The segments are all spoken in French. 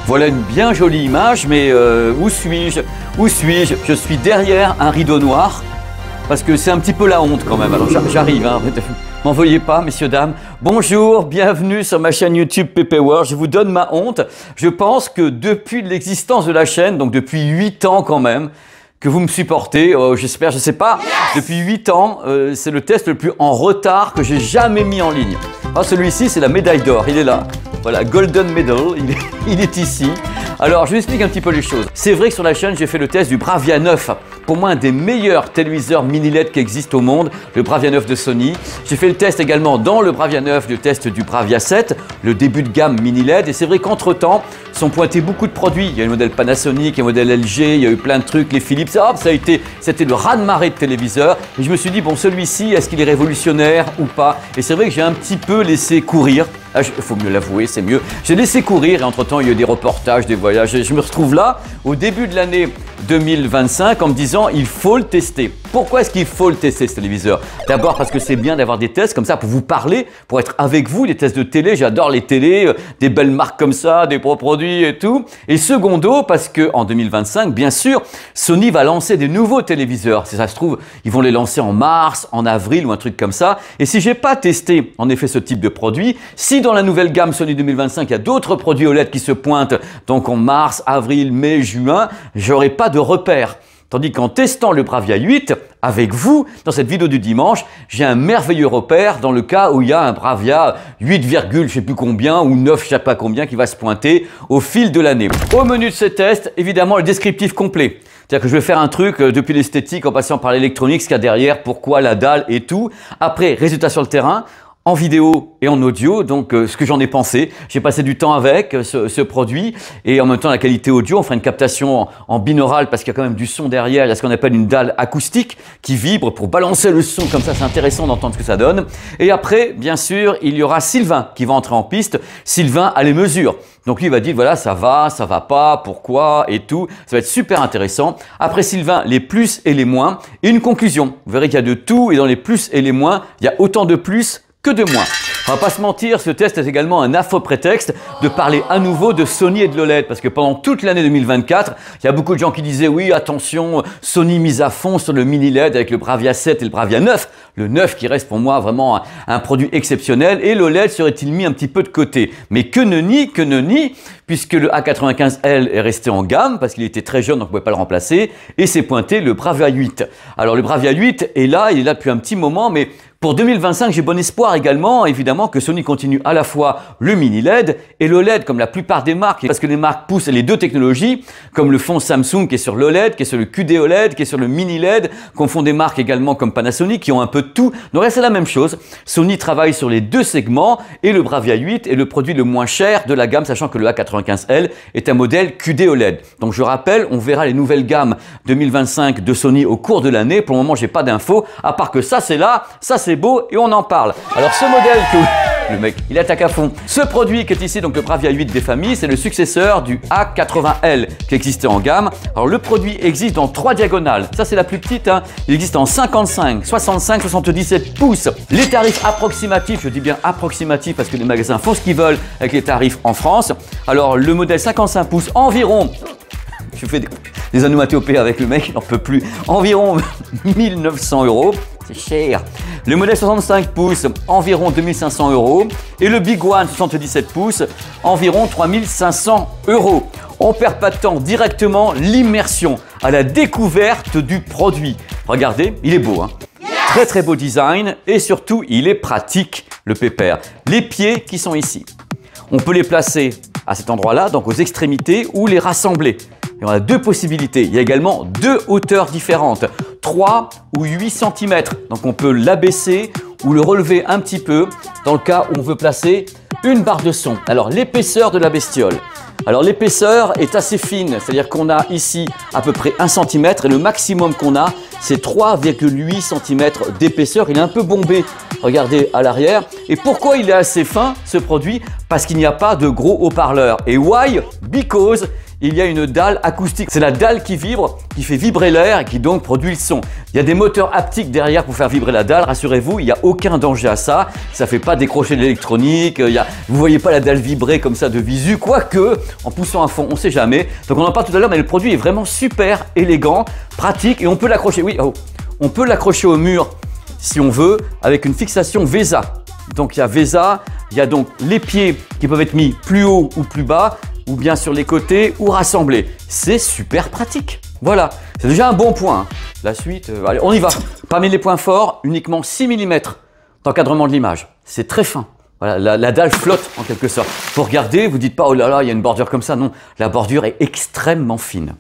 Voilà une bien jolie image, mais où suis-je? Où suis-je? Je suis derrière un rideau noir, parce que c'est un petit peu la honte quand même. Alors j'arrive, hein. M'en veuillez pas, messieurs, dames. Bonjour, bienvenue sur ma chaîne YouTube Pepe World. Je vous donne ma honte. Je pense que depuis l'existence de la chaîne, donc depuis 8 ans quand même, que vous me supportez, j'espère, je sais pas, depuis 8 ans, c'est le test le plus en retard que j'ai jamais mis en ligne. Alors celui-ci, c'est la médaille d'or, il est là. Voilà, Golden Medal, il est ici. Alors, je vous explique un petit peu les choses. C'est vrai que sur la chaîne, j'ai fait le test du Bravia 9. Pour moi, un des meilleurs téléviseurs mini LED qui existent au monde, le Bravia 9 de Sony. J'ai fait le test également dans le Bravia 9, le test du Bravia 7, le début de gamme mini LED. Et c'est vrai qu'entre-temps, sont pointés beaucoup de produits. Il y a le modèle Panasonic, il y a le modèle LG, il y a eu plein de trucs, les Philips. Hop, c'était le raz-de-marée de téléviseurs. Et je me suis dit, bon, celui-ci, est-ce qu'il est révolutionnaire ou pas? Et c'est vrai que j'ai un petit peu laissé courir. Il faut mieux l'avouer, c'est mieux. J'ai laissé courir et entre-temps, il y a eu des reportages, des voyages. Et je me retrouve là, au début de l'année 2025, en me disant, il faut le tester. Pourquoi est-ce qu'il faut le tester, ce téléviseur? D'abord parce que c'est bien d'avoir des tests comme ça pour vous parler, pour être avec vous, les tests de télé. J'adore les télés, des belles marques comme ça, des beaux produits et tout. Et secondo, parce que en 2025, bien sûr, Sony va lancer des nouveaux téléviseurs. Si ça se trouve, ils vont les lancer en mars, en avril ou un truc comme ça. Et si j'ai pas testé, en effet, ce type de produit, si dans la nouvelle gamme Sony 2025, il y a d'autres produits OLED qui se pointent, donc en mars, avril, mai, juin, j'aurai pas de repères. Tandis qu'en testant le Bravia 8, avec vous, dans cette vidéo du dimanche, j'ai un merveilleux repère dans le cas où il y a un Bravia 8, je sais plus combien, ou 9, je sais pas combien, qui va se pointer au fil de l'année. Au menu de ce test, évidemment, le descriptif complet. C'est-à-dire que je vais faire un truc depuis l'esthétique en passant par l'électronique, ce qu'il y a derrière, pourquoi, la dalle et tout. Après, résultat sur le terrain, en vidéo et en audio, donc ce que j'en ai pensé. J'ai passé du temps avec ce produit et en même temps la qualité audio, on fera une captation en binaural parce qu'il y a quand même du son derrière, il y a ce qu'on appelle une dalle acoustique qui vibre pour balancer le son comme ça, c'est intéressant d'entendre ce que ça donne. Et après, bien sûr, il y aura Sylvain qui va entrer en piste. Sylvain a les mesures. Donc lui il va dire voilà ça va pas, pourquoi et tout. Ça va être super intéressant. Après Sylvain, les plus et les moins et une conclusion. Vous verrez qu'il y a de tout et dans les plus et les moins, il y a autant de plus que de moins. On va pas se mentir, ce test est également un affreux prétexte de parler à nouveau de Sony et de l'OLED parce que pendant toute l'année 2024, il y a beaucoup de gens qui disaient oui, attention, Sony mise à fond sur le mini LED avec le Bravia 7 et le Bravia 9. Le 9 qui reste pour moi vraiment un produit exceptionnel et l'OLED serait-il mis un petit peu de côté. Mais que nenni, puisque le A95L est resté en gamme parce qu'il était très jeune donc on ne pouvait pas le remplacer et c'est pointé le Bravia 8. Alors le Bravia 8 est là, il est là depuis un petit moment mais pour 2025, j'ai bon espoir également, évidemment, que Sony continue à la fois le mini LED et le LED, comme la plupart des marques, parce que les marques poussent les deux technologies, comme le font Samsung qui est sur l'OLED, qui est sur le QD OLED, qui est sur le mini LED, qu'on font des marques également comme Panasonic, qui ont un peu de tout. Donc là, c'est la même chose. Sony travaille sur les deux segments et le Bravia 8 est le produit le moins cher de la gamme, sachant que le A95L est un modèle QD OLED. Donc je rappelle, on verra les nouvelles gammes 2025 de Sony au cours de l'année. Pour le moment, j'ai pas d'infos, à part que ça, c'est là, ça, c'est beau et on en parle. Alors ce modèle que le mec il attaque à fond. Ce produit qui est ici donc le Bravia 8 des familles, c'est le successeur du A80L qui existait en gamme. Alors le produit existe dans 3 diagonales. Ça c'est la plus petite, hein. Il existe en 55, 65, 77 pouces. Les tarifs approximatifs, je dis bien approximatifs parce que les magasins font ce qu'ils veulent avec les tarifs en France. Alors le modèle 55 pouces environ, je fais des onomatopées avec le mec, il n'en peut plus, environ 1900 €. C'est cher. Le modèle 65 pouces, environ 2500 € et le Big One 77 pouces, environ 3500 €. On perd pas de temps, directement l'immersion à la découverte du produit. Regardez, il est beau, hein. Très très beau design et surtout il est pratique, le pépère. Les pieds qui sont ici, on peut les placer à cet endroit-là, donc aux extrémités ou les rassembler. Et on a deux possibilités. Il y a également deux hauteurs différentes, 3 ou 8 cm. Donc on peut l'abaisser ou le relever un petit peu dans le cas où on veut placer une barre de son. Alors l'épaisseur de la bestiole. Alors l'épaisseur est assez fine, c'est-à-dire qu'on a ici à peu près 1 cm et le maximum qu'on a c'est 3,8 cm d'épaisseur. Il est un peu bombé, regardez à l'arrière. Et pourquoi il est assez fin ce produit? Parce qu'il n'y a pas de gros haut-parleurs. Et why? Because il y a une dalle acoustique. C'est la dalle qui vibre, qui fait vibrer l'air et qui donc produit le son. Il y a des moteurs haptiques derrière pour faire vibrer la dalle. Rassurez-vous, il n'y a aucun danger à ça. Ça ne fait pas décrocher de l'électronique. Vous ne voyez pas la dalle vibrer comme ça de visu. Quoique, en poussant à fond, on ne sait jamais. Donc on en parle tout à l'heure, mais le produit est vraiment super élégant, pratique et on peut l'accrocher. Oui, on peut l'accrocher au mur si on veut avec une fixation VESA. Donc il y a VESA, il y a donc les pieds qui peuvent être mis plus haut ou plus bas, ou bien sur les côtés, ou rassemblés. C'est super pratique. Voilà, c'est déjà un bon point. La suite, allez, on y va. Parmi les points forts, uniquement 6 mm d'encadrement de l'image. C'est très fin. Voilà, la dalle flotte en quelque sorte. Vous regardez, vous dites pas, oh là là, il y a une bordure comme ça. Non, la bordure est extrêmement fine.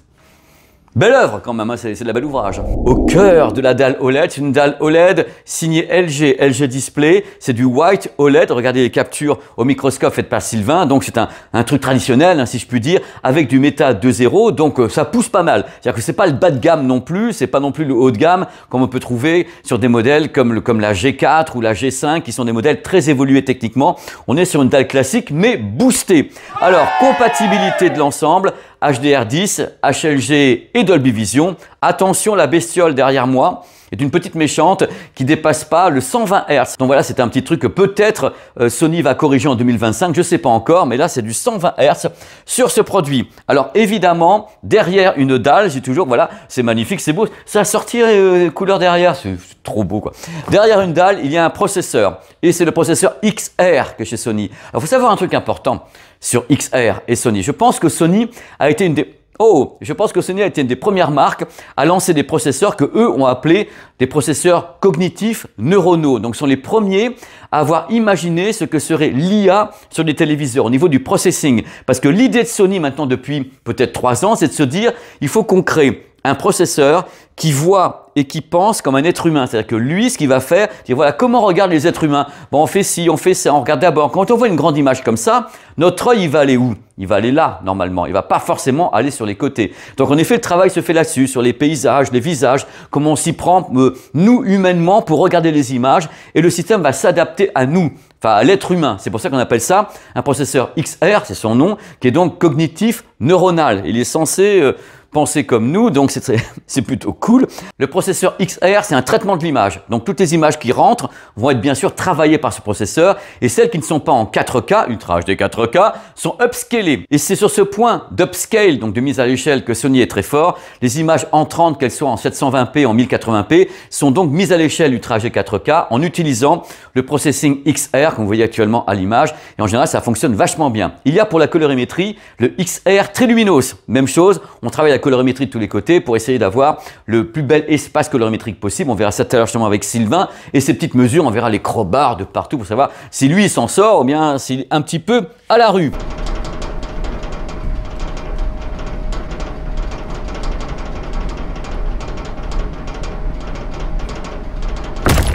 Belle œuvre quand même, hein, c'est de la belle ouvrage. Au cœur de la dalle OLED, c'est une dalle OLED signée LG Display. C'est du White OLED. Regardez les captures au microscope faites par Sylvain. Donc c'est un truc traditionnel, hein, si je puis dire, avec du Meta 2.0. Donc ça pousse pas mal. C'est-à-dire que c'est pas le bas de gamme non plus, c'est pas non plus le haut de gamme comme on peut trouver sur des modèles comme la G4 ou la G5 qui sont des modèles très évolués techniquement. On est sur une dalle classique mais boostée. Alors compatibilité de l'ensemble. HDR10, HLG et Dolby Vision. Attention, la bestiole derrière moi est une petite méchante qui dépasse pas le 120 Hz. Donc voilà, c'est un petit truc que peut-être Sony va corriger en 2025, je sais pas encore, mais là c'est du 120 Hz sur ce produit. Alors évidemment, derrière une dalle, j'ai toujours, voilà, c'est magnifique, c'est beau, ça sortirait couleur derrière, c'est trop beau quoi. Derrière une dalle, il y a un processeur et c'est le processeur XR que chez Sony. Alors faut savoir un truc important sur XR et Sony. Je pense que Sony a été une des premières marques à lancer des processeurs que eux ont appelés des processeurs cognitifs neuronaux. Donc, ce sont les premiers à avoir imaginé ce que serait l'IA sur les téléviseurs au niveau du processing. Parce que l'idée de Sony maintenant depuis peut-être 3 ans, c'est de se dire il faut qu'on crée un processeur qui voit et qui pense comme un être humain. C'est-à-dire que lui, ce qu'il va faire, c'est voilà comment regardent les êtres humains. Bon, on fait ci, on fait ça, on regarde d'abord. Quand on voit une grande image comme ça, notre œil, il va aller où? Il va aller là, normalement. Il va pas forcément aller sur les côtés. Donc, en effet, le travail se fait là-dessus, sur les paysages, les visages, comment on s'y prend, nous, humainement, pour regarder les images. Et le système va s'adapter à nous, enfin à l'être humain. C'est pour ça qu'on appelle ça un processeur XR, c'est son nom, qui est donc cognitif neuronal. Il est censé penser comme nous, donc c'est plutôt cool. Le processeur XR, c'est un traitement de l'image. Donc toutes les images qui rentrent vont être bien sûr travaillées par ce processeur et celles qui ne sont pas en 4K, Ultra HD 4K, sont upscalées. Et c'est sur ce point d'upscale, donc de mise à l'échelle, que Sony est très fort. Les images entrantes, qu'elles soient en 720p, en 1080p, sont donc mises à l'échelle Ultra HD 4K en utilisant le processing XR, comme vous voyez actuellement à l'image. Et en général, ça fonctionne vachement bien. Il y a pour la colorimétrie le XR Triluminos. Même chose, on travaille la colorimétrie de tous les côtés pour essayer d'avoir le plus bel espace colorimétrique possible. On verra ça tout à l'heure justement avec Sylvain et ces petites mesures, on verra les crowbars de partout pour savoir si lui il s'en sort ou bien s'il est un petit peu à la rue.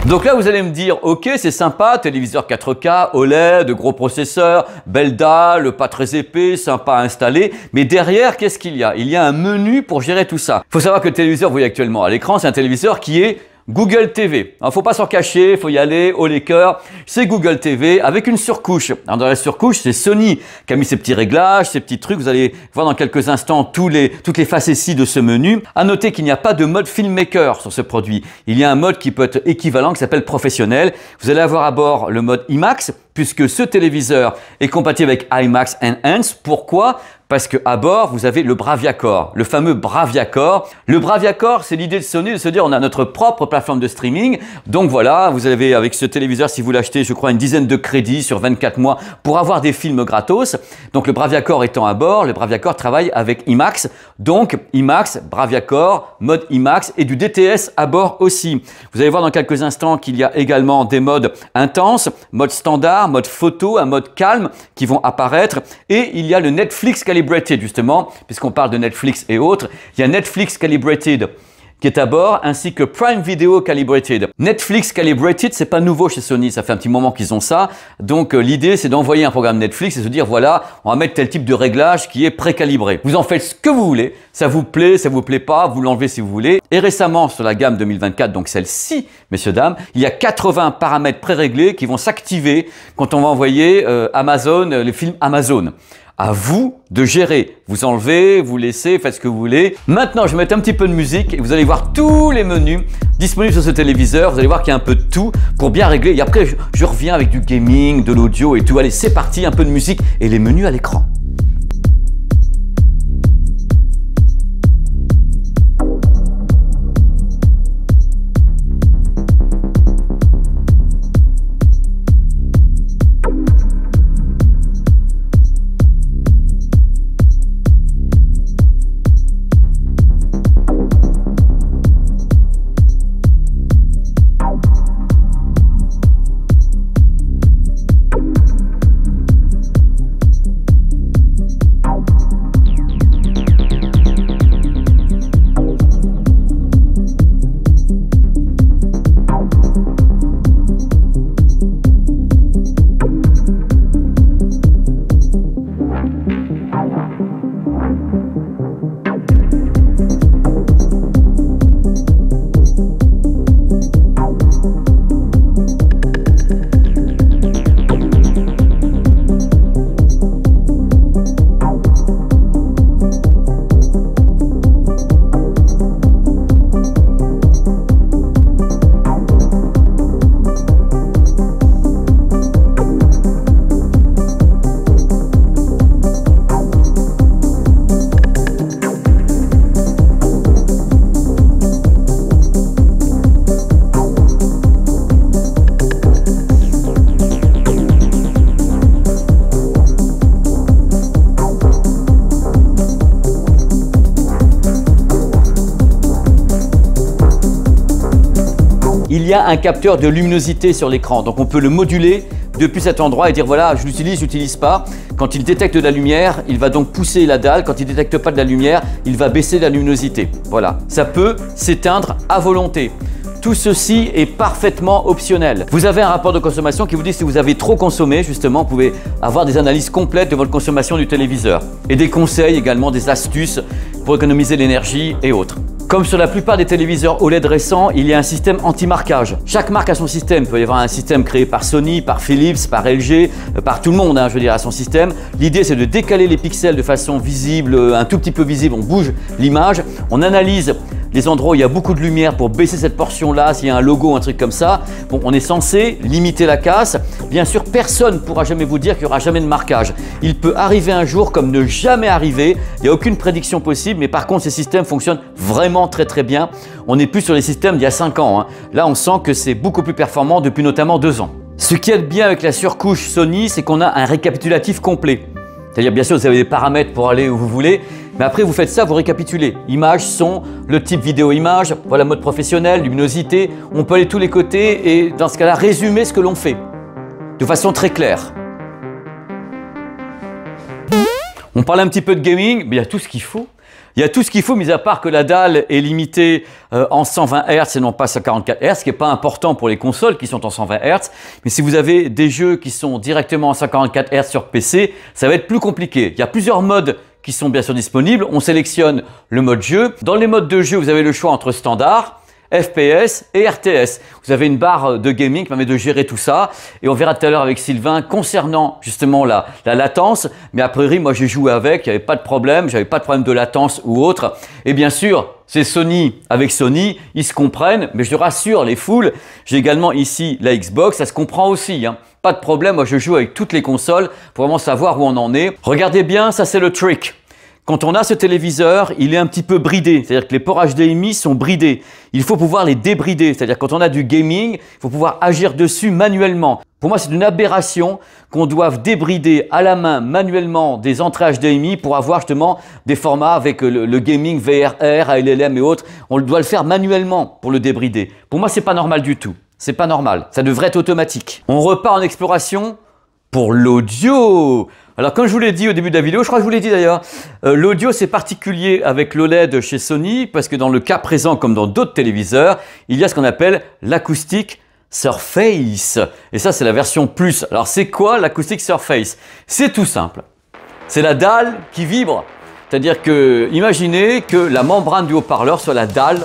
Donc là, vous allez me dire, ok, c'est sympa, téléviseur 4K, OLED, gros processeur, belle dalle, pas très épais, sympa à installer. Mais derrière, qu'est-ce qu'il y a? Il y a un menu pour gérer tout ça. Il faut savoir que le téléviseur, vous voyez actuellement à l'écran, c'est un téléviseur qui est Google TV. Il ne faut pas s'en cacher, il faut y aller, haut les cœurs. C'est Google TV avec une surcouche. Alors dans la surcouche, c'est Sony qui a mis ses petits réglages, ses petits trucs. Vous allez voir dans quelques instants toutes les facéties de ce menu. À noter qu'il n'y a pas de mode filmmaker sur ce produit. Il y a un mode qui peut être équivalent, qui s'appelle professionnel. Vous allez avoir à bord le mode IMAX, puisque ce téléviseur est compatible avec IMAX Enhanced. Pourquoi? Parce qu'à bord, vous avez le Bravia Core, le fameux Bravia Core. Le Bravia Core, c'est l'idée de Sony de se dire on a notre propre plateforme de streaming. Donc voilà, vous avez avec ce téléviseur, si vous l'achetez, je crois, une dizaine de crédits sur 24 mois pour avoir des films gratos. Donc le Bravia Core étant à bord, le Bravia Core travaille avec IMAX. Donc IMAX, Bravia Core, mode IMAX et du DTS à bord aussi. Vous allez voir dans quelques instants qu'il y a également des modes intenses, mode standard, mode photo, un mode calme qui vont apparaître. Et il y a le Netflix Calibrated justement, puisqu'on parle de Netflix et autres. Il y a Netflix Calibrated qui est à bord, ainsi que Prime Video Calibrated. Netflix Calibrated, c'est pas nouveau chez Sony, ça fait un petit moment qu'ils ont ça. Donc l'idée, c'est d'envoyer un programme Netflix et se dire, voilà, on va mettre tel type de réglage qui est précalibré. Vous en faites ce que vous voulez, ça vous plaît pas, vous l'enlevez si vous voulez. Et récemment, sur la gamme 2024, donc celle-ci, messieurs, dames, il y a 80 paramètres préréglés qui vont s'activer quand on va envoyer Amazon, les films Amazon. À vous de gérer. Vous enlevez, vous laissez, faites ce que vous voulez. Maintenant, je vais mettre un petit peu de musique et vous allez voir tous les menus disponibles sur ce téléviseur. Vous allez voir qu'il y a un peu de tout pour bien régler. Et après, je reviens avec du gaming, de l'audio et tout. Allez, c'est parti, un peu de musique et les menus à l'écran. Il y a un capteur de luminosité sur l'écran, donc on peut le moduler depuis cet endroit et dire voilà, je l'utilise, je l'utilise pas. Quand il détecte de la lumière, il va donc pousser la dalle. Quand il ne détecte pas de la lumière, il va baisser la luminosité. Voilà, ça peut s'éteindre à volonté. Tout ceci est parfaitement optionnel. Vous avez un rapport de consommation qui vous dit si vous avez trop consommé, justement, vous pouvez avoir des analyses complètes de votre consommation du téléviseur. Et des conseils également, des astuces pour économiser l'énergie et autres. Comme sur la plupart des téléviseurs OLED récents, il y a un système anti-marquage. Chaque marque a son système. Il peut y avoir un système créé par Sony, par Philips, par LG, par tout le monde, je veux dire, à son système. L'idée, c'est de décaler les pixels de façon visible, un tout petit peu visible. On bouge l'image, on analyse les endroits où il y a beaucoup de lumière pour baisser cette portion-là, s'il y a un logo, un truc comme ça. Bon, on est censé limiter la casse. Bien sûr, personne ne pourra jamais vous dire qu'il n'y aura jamais de marquage. Il peut arriver un jour comme ne jamais arriver. Il n'y a aucune prédiction possible, mais par contre, ces systèmes fonctionnent vraiment très bien. On n'est plus sur les systèmes d'il y a 5 ans. Là, on sent que c'est beaucoup plus performant depuis notamment 2 ans. Ce qui est bien avec la surcouche Sony, c'est qu'on a un récapitulatif complet. C'est-à-dire, bien sûr, vous avez des paramètres pour aller où vous voulez, mais après, vous faites ça, vous récapitulez. Image, son, le type vidéo-image, voilà, mode professionnel, luminosité. On peut aller de tous les côtés et, dans ce cas-là, résumer ce que l'on fait de façon très claire. On parle un petit peu de gaming, mais il y a tout ce qu'il faut. Il y a tout ce qu'il faut, mis à part que la dalle est limitée en 120 Hz et non pas 144 Hz, ce qui n'est pas important pour les consoles qui sont en 120 Hz. Mais si vous avez des jeux qui sont directement en 144 Hz sur PC, ça va être plus compliqué. Il y a plusieurs modes qui sont bien sûr disponibles. On sélectionne le mode jeu. Dans les modes de jeu, vous avez le choix entre standard, FPS et RTS. Vous avez une barre de gaming qui permet de gérer tout ça et on verra tout à l'heure avec Sylvain concernant justement la latence, mais a priori moi j'ai joué avec, il n'y avait pas de problème, j'avais pas de problème de latence ou autre. Et bien sûr c'est Sony avec Sony, ils se comprennent, mais je rassure les foules, j'ai également ici la Xbox, ça se comprend aussi, pas de problème, moi je joue avec toutes les consoles pour vraiment savoir où on en est. Regardez bien, ça c'est le trick. Quand on a ce téléviseur, il est un petit peu bridé, c'est-à-dire que les ports HDMI sont bridés. Il faut pouvoir les débrider, c'est-à-dire quand on a du gaming, il faut pouvoir agir dessus manuellement. Pour moi, c'est une aberration qu'on doive débrider à la main manuellement des entrées HDMI pour avoir justement des formats avec le gaming VRR, ALLM et autres. On doit le faire manuellement pour le débrider. Pour moi, c'est pas normal du tout. C'est pas normal. Ça devrait être automatique. On repart en exploration pour l'audio. Alors comme je vous l'ai dit au début de la vidéo, je crois que je vous l'ai dit d'ailleurs, l'audio c'est particulier avec l'OLED chez Sony parce que dans le cas présent comme dans d'autres téléviseurs, il y a ce qu'on appelle l'acoustic surface. Et ça c'est la version plus. Alors c'est quoi l'acoustic surface? C'est tout simple. C'est la dalle qui vibre. C'est-à-dire que imaginez que la membrane du haut-parleur soit la dalle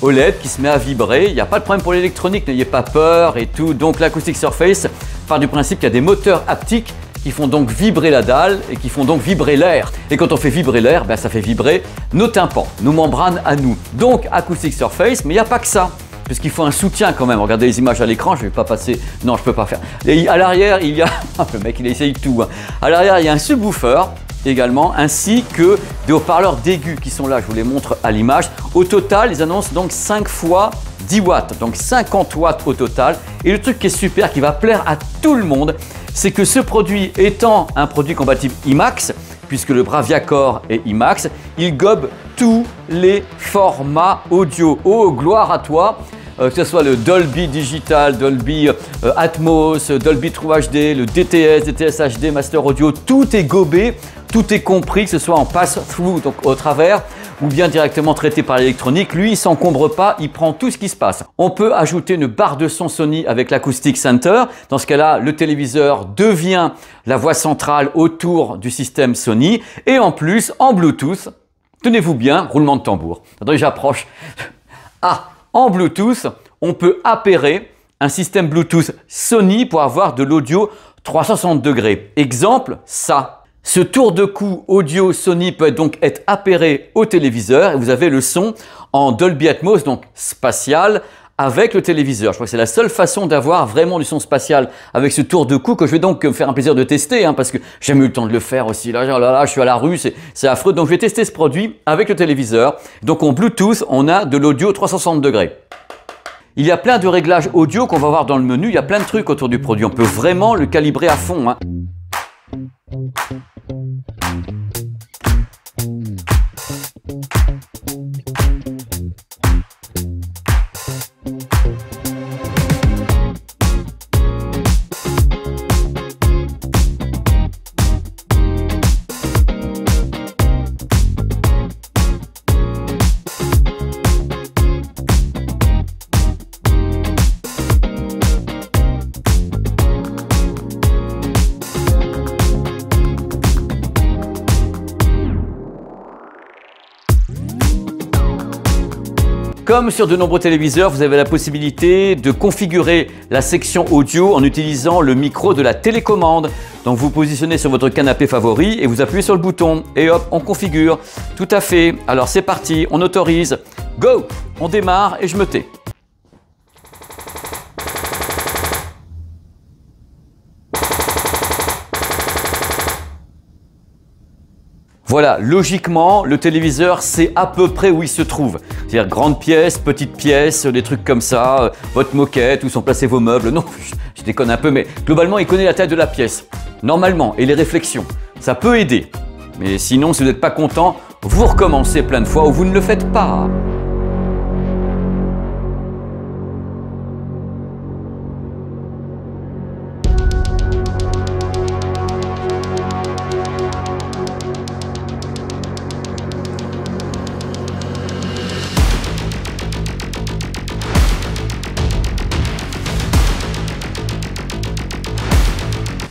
OLED qui se met à vibrer. Il n'y a pas de problème pour l'électronique, n'ayez pas peur et tout. Donc l'acoustic surface part du principe qu'il y a des moteurs haptiques qui font donc vibrer la dalle et qui font donc vibrer l'air. Et quand on fait vibrer l'air, ben, ça fait vibrer nos tympans, nos membranes à nous. Donc Acoustic Surface, mais il n'y a pas que ça. Puisqu'il faut un soutien quand même. Regardez les images à l'écran, je ne vais pas passer. Non, je ne peux pas faire. Et à l'arrière, il y a. Le mec, il essaye tout. Hein. À l'arrière, il y a un subwoofer également, ainsi que des haut-parleurs d'aigus qui sont là. Je vous les montre à l'image. Au total, ils annoncent donc 5 fois 10 watts, donc 50 watts au total. Et le truc qui est super, qui va plaire à tout le monde, c'est que ce produit étant un produit compatible IMAX, puisque le Bravia Core est IMAX, il gobe tous les formats audio. Oh, gloire à toi! Que ce soit le Dolby Digital, Dolby Atmos, Dolby True HD, le DTS, DTS HD, Master Audio, tout est gobé, tout est compris, que ce soit en pass-through, donc au travers, ou bien directement traité par l'électronique. Lui, il s'encombre pas, il prend tout ce qui se passe. On peut ajouter une barre de son Sony avec l'Acoustic Center. Dans ce cas-là, le téléviseur devient la voix centrale autour du système Sony. Et en plus, en Bluetooth, tenez-vous bien, roulement de tambour. Attendez, j'approche. Ah! En Bluetooth, on peut appairer un système Bluetooth Sony pour avoir de l'audio 360 degrés. Exemple, ça. Ce tour de cou audio Sony peut donc être appairé au téléviseur et vous avez le son en Dolby Atmos, donc spatial, avec le téléviseur. Je crois que c'est la seule façon d'avoir vraiment du son spatial avec ce tour de cou que je vais donc me faire un plaisir de tester hein, parce que j'ai jamais eu le temps de le faire aussi. Là, je suis à la rue, c'est affreux. Donc je vais tester ce produit avec le téléviseur. Donc en Bluetooth, on a de l'audio 360 degrés. Il y a plein de réglages audio qu'on va voir dans le menu. Il y a plein de trucs autour du produit. On peut vraiment le calibrer à fond. Hein. Comme sur de nombreux téléviseurs, vous avez la possibilité de configurer la section audio en utilisant le micro de la télécommande. Donc vous positionnez sur votre canapé favori et vous appuyez sur le bouton et hop, on configure. Tout à fait. Alors c'est parti, on autorise. Go! On démarre et je me tais. Voilà, logiquement, le téléviseur, c'est à peu près où il se trouve. C'est-à-dire grande pièce, petite pièce, des trucs comme ça, votre moquette, où sont placés vos meubles. Non, je déconne un peu, mais globalement, il connaît la taille de la pièce. Normalement, et les réflexions. Ça peut aider. Mais sinon, si vous n'êtes pas content, vous recommencez plein de fois ou vous ne le faites pas.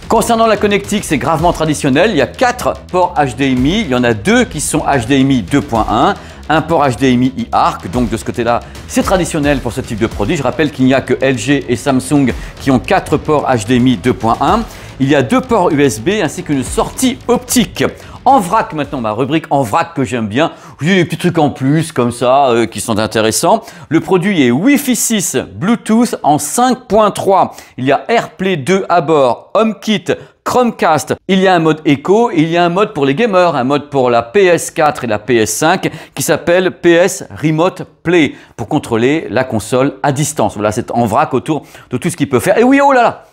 Concernant la connectique, c'est gravement traditionnel. Il y a 4 ports HDMI. Il y en a 2 qui sont HDMI 2.1, un port HDMI e-Arc. Donc de ce côté-là, c'est traditionnel pour ce type de produit. Je rappelle qu'il n'y a que LG et Samsung qui ont 4 ports HDMI 2.1. Il y a 2 ports USB ainsi qu'une sortie optique. En vrac maintenant, ma rubrique en vrac que j'aime bien. J'ai des petits trucs en plus comme ça qui sont intéressants. Le produit est Wi-Fi 6 Bluetooth en 5.3. Il y a AirPlay 2 à bord, HomeKit, Chromecast. Il y a un mode Echo et il y a un mode pour les gamers, un mode pour la PS4 et la PS5 qui s'appelle PS Remote Play pour contrôler la console à distance. Voilà, c'est en vrac autour de tout ce qu'il peut faire. Et oui, oh là là,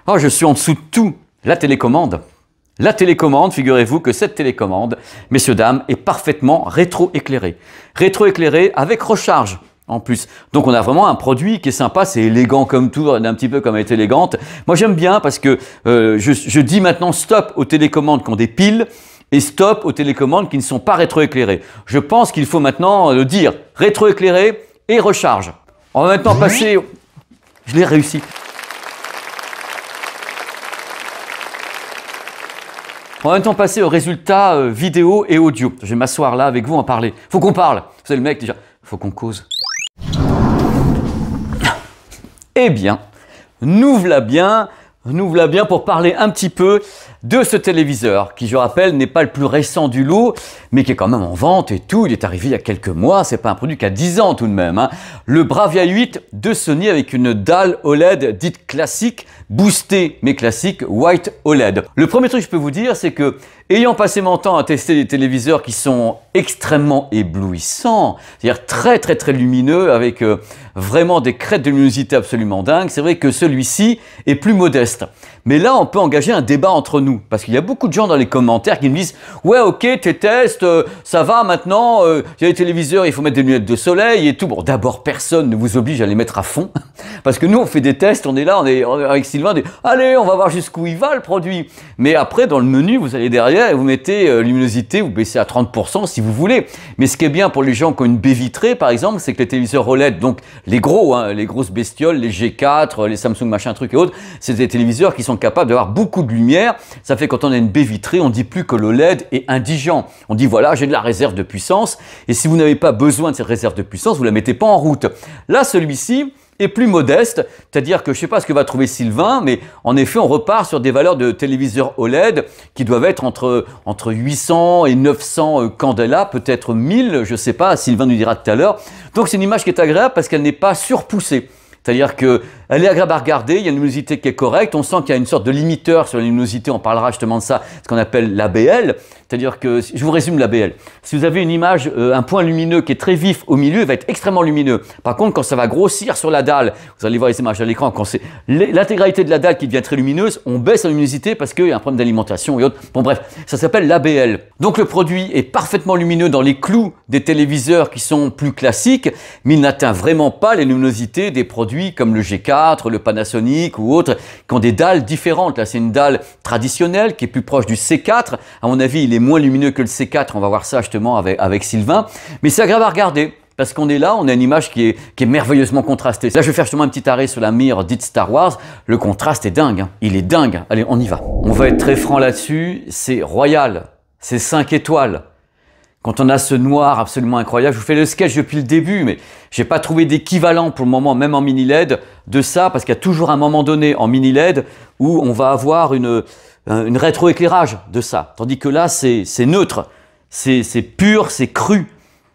oh, je suis en dessous de tout. La télécommande. La télécommande, figurez-vous que cette télécommande, messieurs, dames, est parfaitement rétro-éclairée. Rétro-éclairée avec recharge en plus. Donc on a vraiment un produit qui est sympa, c'est élégant comme tout, un petit peu comme elle est élégante. Moi j'aime bien parce que je dis maintenant stop aux télécommandes qui ont des piles et stop aux télécommandes qui ne sont pas rétro-éclairées. Je pense qu'il faut maintenant le dire, rétro-éclairé et recharge. On va maintenant passer... Je l'ai réussi. On va maintenant passer aux résultats vidéo et audio. Je vais m'asseoir là avec vous, en parler. Faut qu'on parle. Vous savez, le mec déjà, faut qu'on cause. Eh bien, nous voilà bien nous voilà bien pour parler un petit peu de ce téléviseur qui, je rappelle, n'est pas le plus récent du lot, mais qui est quand même en vente et tout. Il est arrivé il y a quelques mois, c'est pas un produit qui a 10 ans tout de même, hein. Le Bravia 8 de Sony avec une dalle OLED dite classique, boostée mais classique, White OLED. Le premier truc que je peux vous dire, c'est que, ayant passé mon temps à tester des téléviseurs qui sont extrêmement éblouissants, c'est-à-dire très lumineux, avec vraiment des crêtes de luminosité absolument dingues, c'est vrai que celui-ci est plus modeste. Mais là, on peut engager un débat entre nous, parce qu'il y a beaucoup de gens dans les commentaires qui me disent « Ouais, ok, tes tests, ça va maintenant, il y a les téléviseurs, il faut mettre des lunettes de soleil et tout. » Bon, d'abord, personne ne vous oblige à les mettre à fond, parce que nous, on fait des tests, on est là, on est avec Sylvain, on dit « Allez, on va voir jusqu'où il va le produit. » Mais après, dans le menu, vous allez derrière et vous mettez luminosité, vous baissez à 30% si vous voulez. Mais ce qui est bien pour les gens qui ont une baie vitrée, par exemple, c'est que les téléviseurs OLED, donc les gros, hein, les grosses bestioles, les G4, les Samsung machin truc et autres, c'est des téléviseurs qui sont capables d'avoir beaucoup de lumière. Ça fait quand on a une baie vitrée, on ne dit plus que l'OLED est indigent. On dit voilà, j'ai de la réserve de puissance, et si vous n'avez pas besoin de cette réserve de puissance, vous ne la mettez pas en route. Là, celui-ci est plus modeste, c'est-à-dire que je ne sais pas ce que va trouver Sylvain, mais en effet, on repart sur des valeurs de téléviseurs OLED qui doivent être entre 800 et 900 candela, peut-être 1000, je ne sais pas, Sylvain nous dira tout à l'heure. Donc c'est une image qui est agréable parce qu'elle n'est pas surpoussée. C'est-à-dire qu'elle est agréable à regarder, il y a une luminosité qui est correcte, on sent qu'il y a une sorte de limiteur sur la luminosité, on parlera justement de ça, ce qu'on appelle l'ABL. C'est-à-dire que, je vous résume l'ABL, si vous avez une image, un point lumineux qui est très vif au milieu, il va être extrêmement lumineux. Par contre, quand ça va grossir sur la dalle, vous allez voir les images à l'écran, quand c'est l'intégralité de la dalle qui devient très lumineuse, on baisse la luminosité parce qu'il y a un problème d'alimentation et autres. Bon bref, ça s'appelle l'ABL. Donc le produit est parfaitement lumineux dans les clous des téléviseurs qui sont plus classiques, mais il n'atteint vraiment pas les luminosités des produits comme le G4, le Panasonic ou autres, qui ont des dalles différentes. Là, c'est une dalle traditionnelle qui est plus proche du C4. À mon avis, il est moins lumineux que le C4. On va voir ça justement avec Sylvain. Mais c'est agréable à regarder. Parce qu'on est là, on a une image qui est merveilleusement contrastée. Là, je vais faire justement un petit arrêt sur la mire dite Star Wars. Le contraste est dingue, hein. Il est dingue. Allez, on y va. On va être très franc là-dessus. C'est royal. C'est 5 étoiles. Quand on a ce noir absolument incroyable, je vous fais le sketch depuis le début, mais j'ai pas trouvé d'équivalent pour le moment, même en mini LED, de ça, parce qu'il y a toujours un moment donné en mini LED où on va avoir une rétroéclairage de ça. Tandis que là, c'est neutre, c'est pur, c'est cru.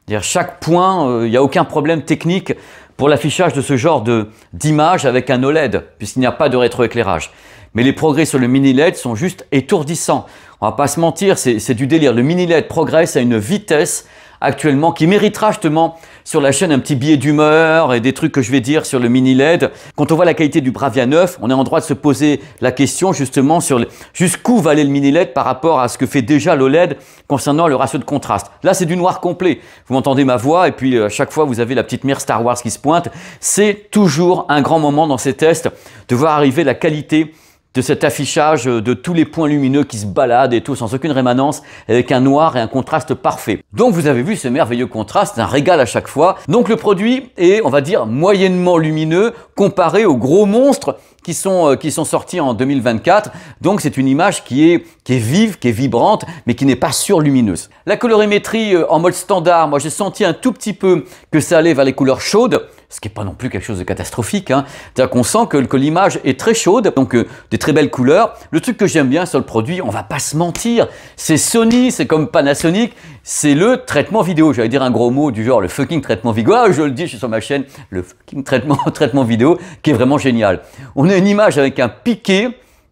C'est-à-dire chaque point, il n'y a aucun problème technique pour l'affichage de ce genre d'image avec un OLED, puisqu'il n'y a pas de rétroéclairage. Mais les progrès sur le mini LED sont juste étourdissants. On va pas se mentir, c'est du délire. Le mini LED progresse à une vitesse actuellement qui méritera justement sur la chaîne un petit billet d'humeur et des trucs que je vais dire sur le mini LED. Quand on voit la qualité du Bravia 9, on est en droit de se poser la question justement sur jusqu'où va aller le mini LED par rapport à ce que fait déjà l'OLED concernant le ratio de contraste. Là, c'est du noir complet. Vous m'entendez ma voix et puis à chaque fois vous avez la petite mire Star Wars qui se pointe. C'est toujours un grand moment dans ces tests de voir arriver la qualité de cet affichage de tous les points lumineux qui se baladent et tout sans aucune rémanence avec un noir et un contraste parfait. Donc vous avez vu ce merveilleux contraste, un régal à chaque fois. Donc le produit est, on va dire, moyennement lumineux comparé aux gros monstres qui sont sortis en 2024. Donc c'est une image qui est vive, qui est vibrante, mais qui n'est pas surlumineuse. La colorimétrie en mode standard, moi j'ai senti un tout petit peu que ça allait vers les couleurs chaudes, ce qui n'est pas non plus quelque chose de catastrophique, hein. C'est-à-dire qu'on sent que l'image est très chaude, donc des très belles couleurs. Le truc que j'aime bien sur le produit, on va pas se mentir, c'est Sony, c'est comme Panasonic, c'est le traitement vidéo. J'allais dire un gros mot du genre le fucking traitement vidéo. Ah, je le dis, je suis sur ma chaîne, le fucking traitement vidéo qui est vraiment génial. On a une image avec un piqué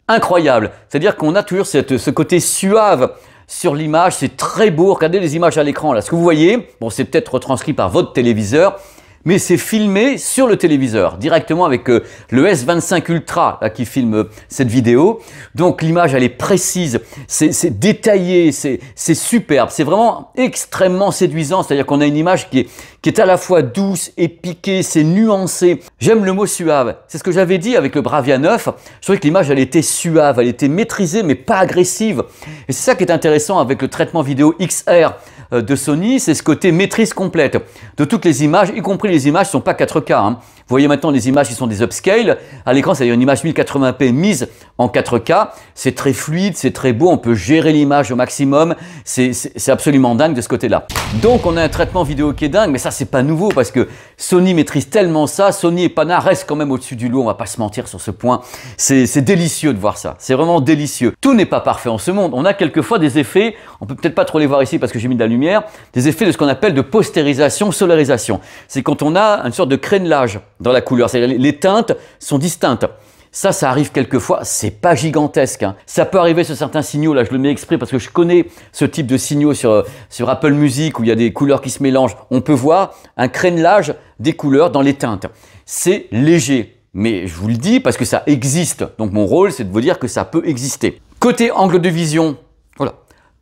incroyable. C'est-à-dire qu'on a toujours ce côté suave sur l'image. C'est très beau. Regardez les images à l'écran là. Ce que vous voyez, bon, c'est peut-être retranscrit par votre téléviseur, mais c'est filmé sur le téléviseur, directement avec le S25 Ultra là, qui filme cette vidéo. Donc l'image, elle est précise, c'est détaillé, c'est superbe, c'est vraiment extrêmement séduisant. C'est-à-dire qu'on a une image qui est à la fois douce et piquée, c'est nuancé. J'aime le mot suave. C'est ce que j'avais dit avec le Bravia 9. Je trouvais que l'image, elle était suave, elle était maîtrisée, mais pas agressive. Et c'est ça qui est intéressant avec le traitement vidéo XR de Sony, c'est ce côté maîtrise complète de toutes les images, y compris les images qui ne sont pas 4K. Hein. voyez maintenant les images qui sont des upscale. À l'écran, c'est une image 1080p mise en 4K. C'est très fluide, c'est très beau, on peut gérer l'image au maximum. C'est absolument dingue de ce côté-là. Donc on a un traitement vidéo qui est dingue, mais ça c'est pas nouveau parce que Sony maîtrise tellement ça. Sony et Pana restent quand même au-dessus du lot, on va pas se mentir sur ce point. C'est délicieux de voir ça, c'est vraiment délicieux. Tout n'est pas parfait en ce monde. On a quelquefois des effets, on peut peut-être pas trop les voir ici parce que j'ai mis de la lumière, des effets de ce qu'on appelle de postérisation, solarisation. C'est quand on a une sorte de crénelage dans la couleur, c'est-à-dire les teintes sont distinctes. Ça arrive quelquefois, c'est pas gigantesque, hein. Ça peut arriver sur certains signaux, là je le mets exprès parce que je connais ce type de signaux sur Apple Music où il y a des couleurs qui se mélangent. On peut voir un crénelage des couleurs dans les teintes. C'est léger, mais je vous le dis parce que ça existe. Donc mon rôle, c'est de vous dire que ça peut exister. Côté angle de vision, voilà.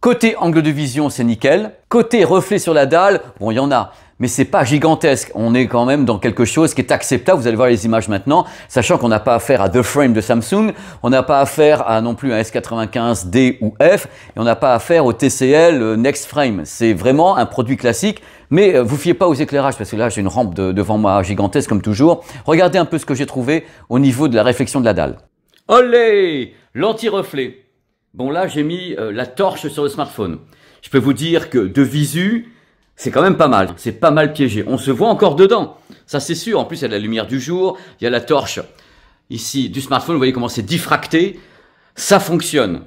Côté angle de vision, c'est nickel. Côté reflet sur la dalle, bon, il y en a. Mais c'est pas gigantesque. On est quand même dans quelque chose qui est acceptable. Vous allez voir les images maintenant, sachant qu'on n'a pas affaire à The Frame de Samsung, on n'a pas affaire à non plus un S95D ou F, et on n'a pas affaire au TCL Next Frame. C'est vraiment un produit classique, mais vous fiez pas aux éclairages, parce que là j'ai une rampe devant moi gigantesque comme toujours. Regardez un peu ce que j'ai trouvé au niveau de la réflexion de la dalle. Olé! L'anti-reflet. Bon là j'ai mis la torche sur le smartphone. Je peux vous dire que de visu, c'est quand même pas mal, c'est pas mal piégé. On se voit encore dedans, ça c'est sûr. En plus, il y a la lumière du jour, il y a la torche ici du smartphone. Vous voyez comment c'est diffracté, ça fonctionne.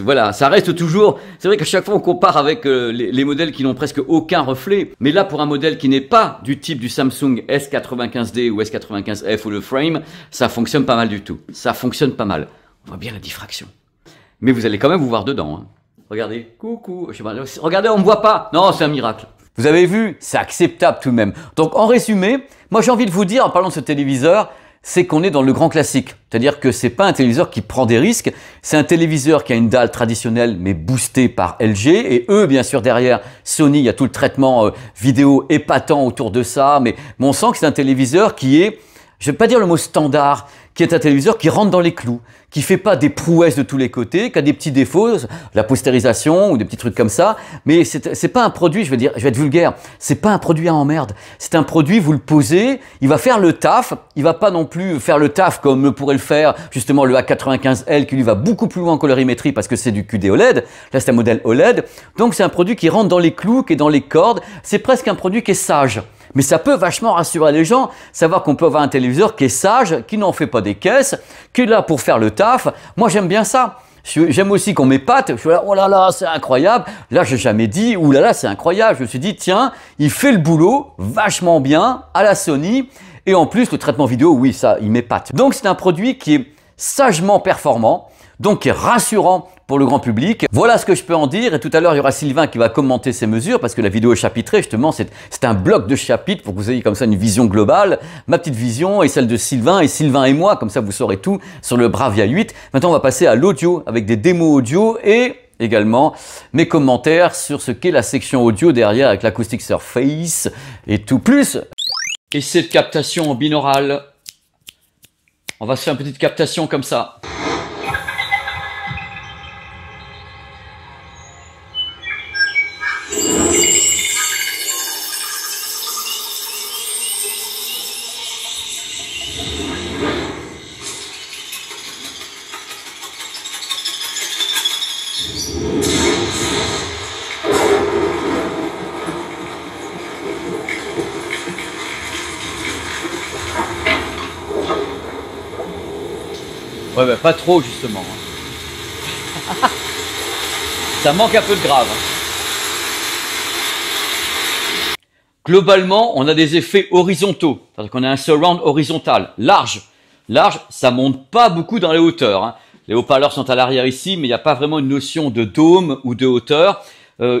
Voilà, ça reste toujours. C'est vrai qu'à chaque fois on compare avec les modèles qui n'ont presque aucun reflet, mais là pour un modèle qui n'est pas du type du Samsung S95D ou S95F ou le Frame, ça fonctionne pas mal du tout. Ça fonctionne pas mal. On voit bien la diffraction, mais vous allez quand même vous voir dedans, hein. Regardez, coucou, je sais pas, regardez, on me voit pas. Non, c'est un miracle. Vous avez vu, c'est acceptable tout de même. Donc en résumé, moi j'ai envie de vous dire, en parlant de ce téléviseur, c'est qu'on est dans le grand classique. C'est-à-dire que c'est pas un téléviseur qui prend des risques, c'est un téléviseur qui a une dalle traditionnelle mais boostée par LG. Et eux, bien sûr, derrière Sony, il y a tout le traitement vidéo épatant autour de ça. Mais on sent que c'est un téléviseur qui est, je vais pas dire le mot standard, qui est un téléviseur qui rentre dans les clous, qui fait pas des prouesses de tous les côtés, qui a des petits défauts, la postérisation ou des petits trucs comme ça, mais c'est pas un produit, je vais être vulgaire, c'est pas un produit à emmerde. C'est un produit, vous le posez, il va faire le taf, il va pas non plus faire le taf comme pourrait le faire justement le A95L qui lui va beaucoup plus loin en colorimétrie parce que c'est du QD OLED, là c'est un modèle OLED, donc c'est un produit qui rentre dans les clous, qui est dans les cordes, c'est presque un produit qui est sage. Mais ça peut vachement rassurer les gens, savoir qu'on peut avoir un téléviseur qui est sage, qui n'en fait pas des caisses, qui est là pour faire le taf. Moi, j'aime bien ça. J'aime aussi qu'on m'épate. Je suis là, oh là là, c'est incroyable. Là, j'ai jamais dit, oh là là, c'est incroyable. Je me suis dit, tiens, il fait le boulot vachement bien à la Sony. Et en plus, le traitement vidéo, oui, ça, il m'épate. Donc, c'est un produit qui est sagement performant, donc qui est rassurant pour le grand public. Voilà ce que je peux en dire. Et tout à l'heure, il y aura Sylvain qui va commenter ces mesures parce que la vidéo est chapitrée. Justement, c'est un bloc de chapitres pour que vous ayez comme ça une vision globale. Ma petite vision et celle de Sylvain et moi. Comme ça, vous saurez tout sur le Bravia 8. Maintenant, on va passer à l'audio avec des démos audio et également mes commentaires sur ce qu'est la section audio derrière avec l'Acoustic Surface et tout plus. Et cette captation en binaural. On va se faire une petite captation comme ça. Ouais, bah, pas trop justement. Ça manque un peu de grave. Globalement, on a des effets horizontaux. C'est-à-dire qu'on a un surround horizontal, large. Large, ça monte pas beaucoup dans les hauteurs, hein. Les haut-parleurs sont à l'arrière ici, mais il n'y a pas vraiment une notion de dôme ou de hauteur.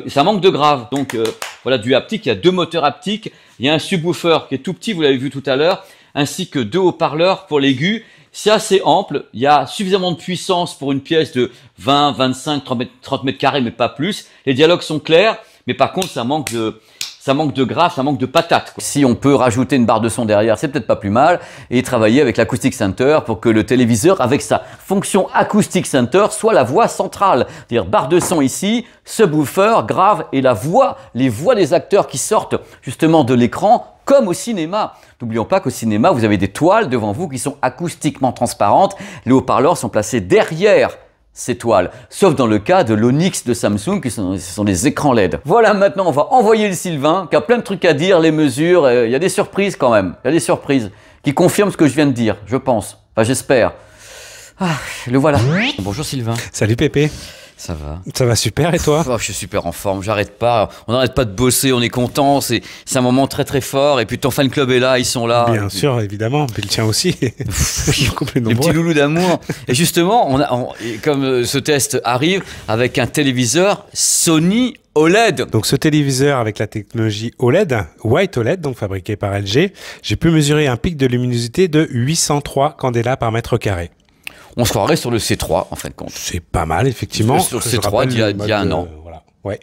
Ça manque de grave. Donc voilà, du haptique, il y a 2 moteurs haptiques. Il y a un subwoofer qui est tout petit, vous l'avez vu tout à l'heure, ainsi que 2 haut-parleurs pour l'aigu. C'est assez ample, il y a suffisamment de puissance pour une pièce de 20, 25, 30 mètres carrés, mais pas plus. Les dialogues sont clairs, mais par contre, ça manque de grave, ça manque de patate, quoi. Si on peut rajouter une barre de son derrière, c'est peut-être pas plus mal. Et travailler avec l'Acoustic Center pour que le téléviseur, avec sa fonction Acoustic Center, soit la voix centrale. C'est-à-dire barre de son ici, subwoofer, grave, et les voix des acteurs qui sortent justement de l'écran comme au cinéma. N'oublions pas qu'au cinéma, vous avez des toiles devant vous qui sont acoustiquement transparentes. Les haut-parleurs sont placés derrière ces toiles, sauf dans le cas de l'Onyx de Samsung, ce sont des écrans LED. Voilà, maintenant on va envoyer le Sylvain, qui a plein de trucs à dire, les mesures, il y a des surprises quand même, il y a des surprises qui confirment ce que je viens de dire, je pense, enfin j'espère. Ah, le voilà. Bonjour Sylvain. Salut Pépé. Ça va? Ça va super et toi? Oh, je suis super en forme, j'arrête pas, on n'arrête pas de bosser, on est content, c'est un moment très très fort, et puis ton fan club est là, ils sont là. Bien sûr, évidemment, puis le tien aussi. Les petits loulous d'amour. Et justement, comme ce test arrive avec un téléviseur Sony OLED. Donc ce téléviseur avec la technologie OLED, White OLED, donc fabriqué par LG, j'ai pu mesurer un pic de luminosité de 803 candela par mètre carré. On se croirait sur le C3 en fin de compte. C'est pas mal, effectivement. Sur le C3 d'il y a un an. Voilà. Ouais.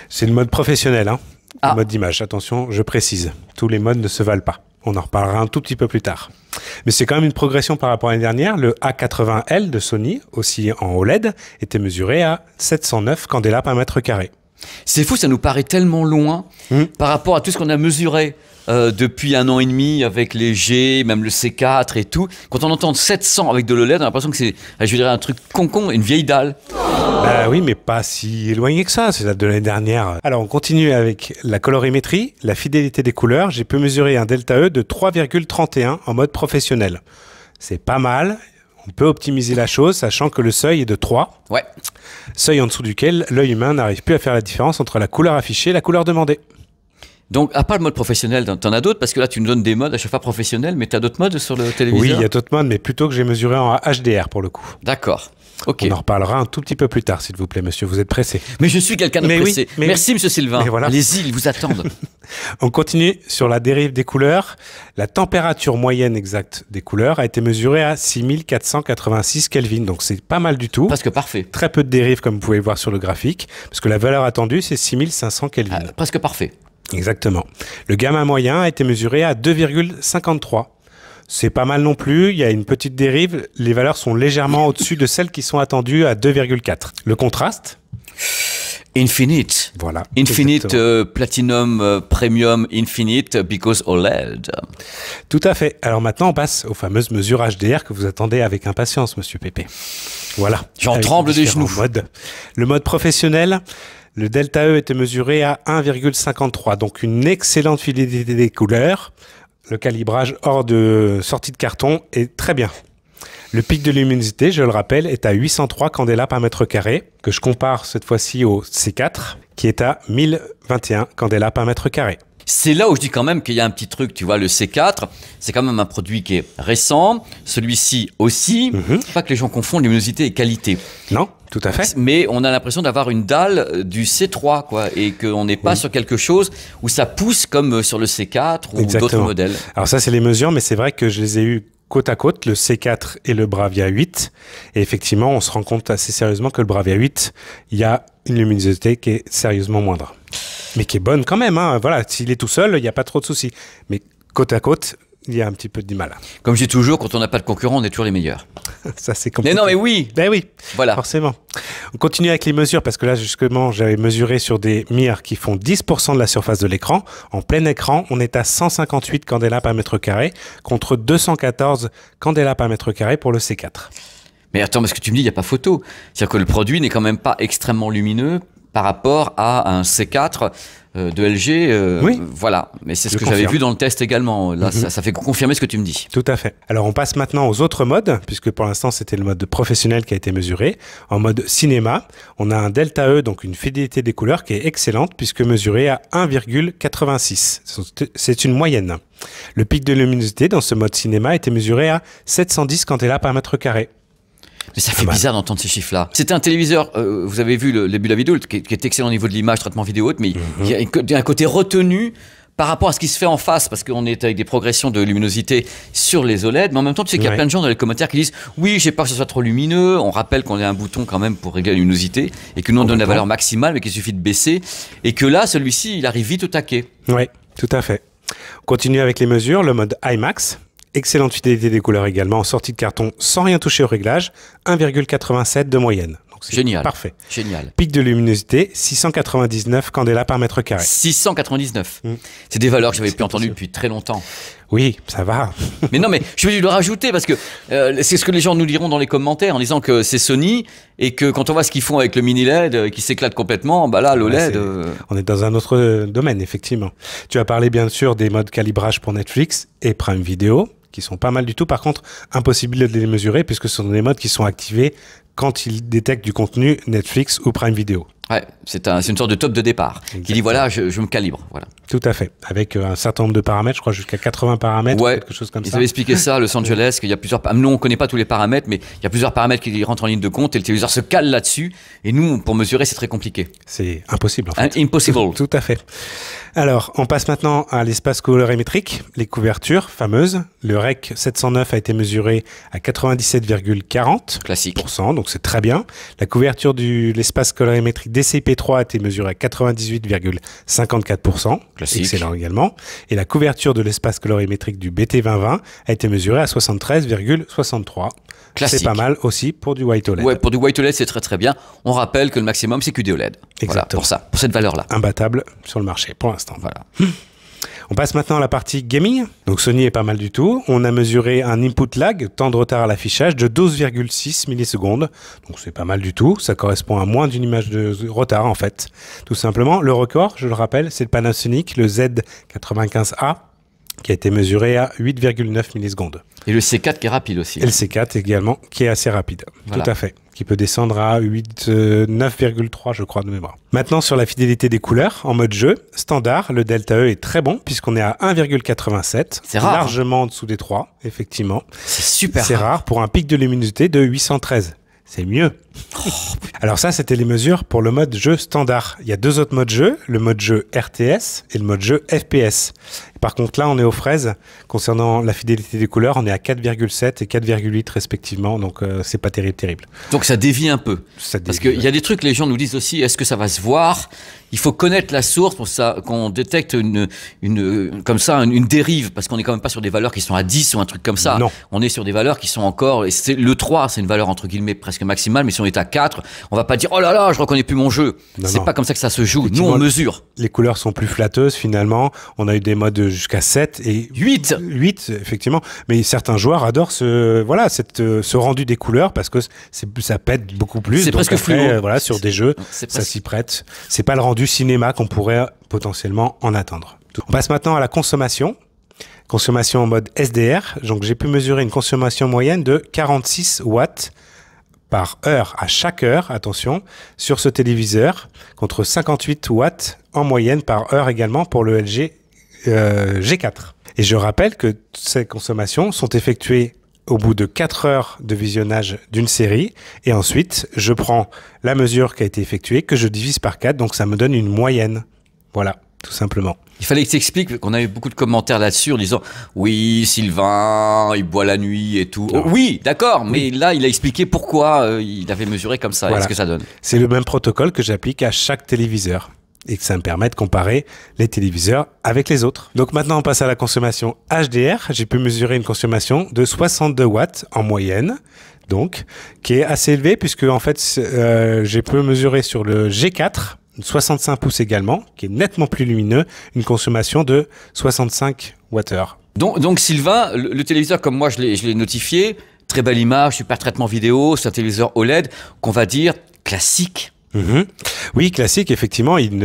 C'est le mode professionnel, hein. Ah. Le mode d'image. Attention, je précise. Tous les modes ne se valent pas. On en reparlera un tout petit peu plus tard. Mais c'est quand même une progression par rapport à l'année dernière. Le A80L de Sony, aussi en OLED, était mesuré à 709 candela par mètre carré. C'est fou, ça nous paraît tellement loin par rapport à tout ce qu'on a mesuré depuis 1 an et demi avec les G, même le C4 et tout. Quand on entend 700 avec de l'OLED, on a l'impression que c'est, je dirais, un truc con, une vieille dalle. Bah oui, mais pas si éloigné que ça, c'est la de l'année dernière. Alors on continue avec la colorimétrie, la fidélité des couleurs. J'ai pu mesurer un delta E de 3,31 en mode professionnel. C'est pas mal. On peut optimiser la chose, sachant que le seuil est de 3. Ouais. Seuil en dessous duquel l'œil humain n'arrive plus à faire la différence entre la couleur affichée et la couleur demandée. Donc, à part le mode professionnel, t'en as d'autres? Parce que là, tu nous donnes des modes à chaque fois professionnels, mais t'as d'autres modes sur le téléviseur? Oui, il y a d'autres modes, mais plutôt que j'ai mesuré en HDR pour le coup. D'accord. Ok. On en reparlera un tout petit peu plus tard, s'il vous plaît, monsieur. Vous êtes pressé. Mais je suis quelqu'un de pressé. Oui, Merci, monsieur Sylvain. Voilà. Allez-y, ils vous attendent. On continue sur la dérive des couleurs. La température moyenne exacte des couleurs a été mesurée à 6486 Kelvin. Donc, c'est pas mal du tout. Presque parfait. Très peu de dérive, comme vous pouvez le voir sur le graphique, parce que la valeur attendue, c'est 6500 Kelvin. Presque parfait. Exactement. Le gamma moyen a été mesuré à 2,53. C'est pas mal non plus, il y a une petite dérive, les valeurs sont légèrement au-dessus de celles qui sont attendues à 2,4. Le contraste? Infinite. Voilà. Infinite Platinum Premium Infinite because OLED. Tout à fait. Alors maintenant, on passe aux fameuses mesures HDR que vous attendez avec impatience, monsieur Pépé. Voilà. J'en tremble des genoux. Le mode professionnel, le delta E était mesuré à 1,53, donc une excellente fidélité des couleurs. Le calibrage hors de sortie de carton est très bien. Le pic de luminosité, je le rappelle, est à 803 candela par mètre carré, que je compare cette fois-ci au C4, qui est à 1021 candela par mètre carré. C'est là où je dis quand même qu'il y a un petit truc, tu vois, le C4, c'est quand même un produit qui est récent, celui-ci aussi, pas que les gens confondent luminosité et qualité. Non, tout à fait. Mais on a l'impression d'avoir une dalle du C3, quoi, et qu'on n'est pas sur quelque chose où ça pousse comme sur le C4 ou d'autres modèles. Alors ça, c'est les mesures, mais c'est vrai que je les ai eues côte à côte, le C4 et le Bravia 8. Et effectivement, on se rend compte assez sérieusement que le Bravia 8, il y a une luminosité qui est sérieusement moindre. Mais qui est bonne quand même, hein. Voilà, s'il est tout seul, il n'y a pas trop de soucis. Mais côte à côte, il y a un petit peu de mal. Comme je dis toujours, quand on n'a pas de concurrent, on est toujours les meilleurs. Ça, c'est compliqué. Mais non, mais oui. Ben oui, voilà. Forcément. On continue avec les mesures, parce que là, justement, j'avais mesuré sur des mires qui font 10% de la surface de l'écran. En plein écran, on est à 158 candela par mètre carré, contre 214 candela par mètre carré pour le C4. Mais attends, parce que tu me dis, il n'y a pas photo. C'est-à-dire que le produit n'est quand même pas extrêmement lumineux par rapport à un C4 de LG. Oui. Voilà, mais c'est ce que j'avais vu dans le test également. Là, ça fait confirmer ce que tu me dis. Tout à fait. Alors, on passe maintenant aux autres modes, puisque pour l'instant, c'était le mode professionnel qui a été mesuré. En mode cinéma, on a un delta E, donc une fidélité des couleurs qui est excellente, puisque mesurée à 1,86. C'est une moyenne. Le pic de luminosité dans ce mode cinéma a été mesuré à 710 candela par mètre carré. Mais ça fait bizarre d'entendre ces chiffres-là. C'était un téléviseur, vous avez vu le début de la vidéo, qui est excellent au niveau de l'image, traitement vidéo, mais il y a un côté retenu par rapport à ce qui se fait en face, parce qu'on est avec des progressions de luminosité sur les OLED, mais en même temps, tu sais qu'il y a plein de gens dans les commentaires qui disent « Oui, j'ai peur que ce soit trop lumineux ». On rappelle qu'on a un bouton quand même pour régler la luminosité, et que nous on donne la valeur maximale, mais qu'il suffit de baisser, et que là, celui-ci, il arrive vite au taquet. Oui, tout à fait. On continue avec les mesures, le mode IMAX. Excellente fidélité des couleurs également, en sortie de carton sans rien toucher au réglage, 1,87 de moyenne. Donc c'est génial. Parfait. Génial. Pic de luminosité, 699 candela par mètre carré. 699. C'est des valeurs que j'avais plus entendues depuis très longtemps. Oui, ça va. Mais non, mais je vais le rajouter parce que c'est ce que les gens nous diront dans les commentaires en disant que c'est Sony et que quand on voit ce qu'ils font avec le mini LED qui s'éclate complètement, bah là, l'OLED... On est dans un autre domaine, effectivement. Tu as parlé bien sûr des modes calibrage pour Netflix et Prime Video, qui sont pas mal du tout. Par contre, impossible de les mesurer puisque ce sont des modes qui sont activés quand ils détectent du contenu Netflix ou Prime Video. Ouais, c'est une sorte de top de départ qui dit voilà, je me calibre. Voilà. Tout à fait. Avec un certain nombre de paramètres, je crois jusqu'à 80 paramètres, ouais, quelque chose comme ça. Ils avaient expliqué ça à Los Angeles, qu'il y a plusieurs. Nous, on ne connaît pas tous les paramètres, mais il y a plusieurs paramètres qui rentrent en ligne de compte et le téléviseur se cale là-dessus. Et nous, pour mesurer, c'est très compliqué. C'est impossible en fait. Impossible. Tout à fait. Alors, on passe maintenant à l'espace colorimétrique, les couvertures fameuses. Le REC 709 a été mesuré à 97,40%. Classique. Donc c'est très bien. La couverture de l'espace colorimétrique DCP3 a été mesurée à 98,54%. Classique. Excellent également. Et la couverture de l'espace colorimétrique du BT2020 a été mesurée à 73,63%. Classique. C'est pas mal aussi pour du White OLED. Ouais, pour du White OLED, c'est très très bien. On rappelle que le maximum, c'est QD OLED. Voilà, pour ça, pour cette valeur-là. Imbattable sur le marché pour l'instant. Voilà. On passe maintenant à la partie gaming. Donc Sony est pas mal du tout. On a mesuré un input lag, temps de retard à l'affichage, de 12,6 millisecondes. Donc c'est pas mal du tout. Ça correspond à moins d'une image de retard en fait. Tout simplement. Le record, je le rappelle, c'est le Panasonic, le Z95A, qui a été mesuré à 8,9 millisecondes. Et le C4 qui est rapide aussi. Et le C4 également, qui est assez rapide. Voilà. Tout à fait. Qui peut descendre à 9,3 je crois de mémoire. Maintenant sur la fidélité des couleurs, en mode jeu, standard, le Delta E est très bon puisqu'on est à 1,87. C'est rare. Largement en dessous des 3, effectivement. C'est super C'est rare pour un pic de luminosité de 813. C'est mieux. Alors ça, c'était les mesures pour le mode jeu standard. Il y a deux autres modes jeu, le mode jeu RTS et le mode jeu FPS. Par contre, là, on est aux fraises. Concernant la fidélité des couleurs, on est à 4,7 et 4,8 respectivement. Donc, c'est pas terrible. Donc, ça dévie un peu. Parce qu'il y a des trucs, les gens nous disent aussi, est-ce que ça va se voir? Il faut connaître la source pour ça, qu'on détecte une dérive. Parce qu'on n'est quand même pas sur des valeurs qui sont à 10 ou un truc comme ça. Non. On est sur des valeurs qui sont encore... Et le 3, c'est une valeur entre guillemets presque maximale. Mais si on est à 4, on va pas dire, oh là là, je reconnais plus mon jeu. C'est pas comme ça que ça se joue. Nous, on mesure. Les couleurs sont plus flatteuses finalement. On a eu des modes jusqu'à 7 et 8, effectivement. Mais certains joueurs adorent ce rendu des couleurs parce que ça pète beaucoup plus. C'est presque fluo. Voilà, sur des jeux, ça s'y prête. C'est pas le rendu cinéma qu'on pourrait potentiellement en attendre. On passe maintenant à la consommation. Consommation en mode SDR. Donc j'ai pu mesurer une consommation moyenne de 46 watts par heure à chaque heure, attention, sur ce téléviseur, contre 58 watts en moyenne par heure également pour le LG G4. Et je rappelle que ces consommations sont effectuées au bout de 4 heures de visionnage d'une série, et ensuite je prends la mesure qui a été effectuée, que je divise par 4, donc ça me donne une moyenne. Voilà, tout simplement. Il fallait que tu expliques, qu'on a eu beaucoup de commentaires là-dessus en disant « Oui, Sylvain, il boit la nuit et tout. » Oui, d'accord, mais là, il a expliqué pourquoi il avait mesuré comme ça. Voilà. Et ce que ça donne. C'est le même protocole que j'applique à chaque téléviseur. Et que ça me permet de comparer les téléviseurs avec les autres. Donc maintenant, on passe à la consommation HDR. J'ai pu mesurer une consommation de 62 watts en moyenne, donc, qui est assez élevée puisque en fait, j'ai pu mesurer sur le G4, 65 pouces également, qui est nettement plus lumineux, une consommation de 65 Wh. Donc Sylvain, le téléviseur comme moi je l'ai notifié, très belle image, super traitement vidéo, c'est un téléviseur OLED qu'on va dire classique. Oui, classique, effectivement, il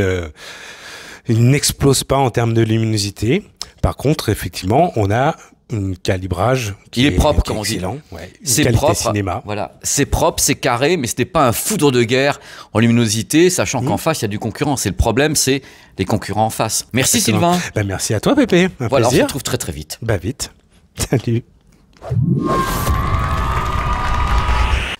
n'explose pas en termes de luminosité. Par contre, effectivement, on a un calibrage qui est propre, comme on dit. Ouais, c'est propre. Cinéma. Voilà, c'est propre, c'est carré, mais ce n'est pas un foudre de guerre en luminosité, sachant qu'en face il y a du concurrent. C'est le problème, c'est les concurrents en face. Merci Sylvain. Merci à toi Pépé. Voilà, on se retrouve très très vite. Vite. Salut.